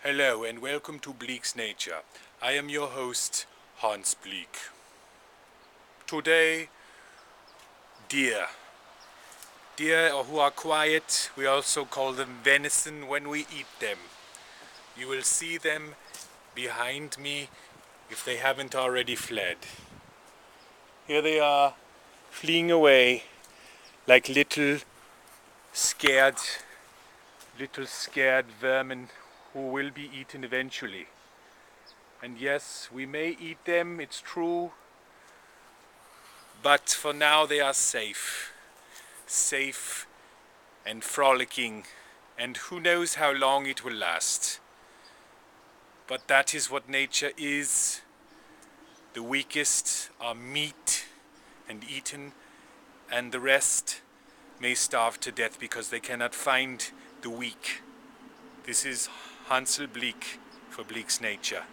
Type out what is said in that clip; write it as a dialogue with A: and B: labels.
A: Hello and welcome to Bleak's Nature. I am your host, Hans Bleak. Today, deer. Deer who are quiet, we also call them venison when we eat them. You will see them behind me if they haven't already fled. Here they are, fleeing away like little scared vermin who will be eaten eventually. And yes, we may eat them, it's true, but for now they are safe and frolicking, and who knows how long it will last. But that is what nature is. The weakest are meat and eaten, and the rest may starve to death because they cannot find the weak. This is Hans Bleak for Bleak's Nature.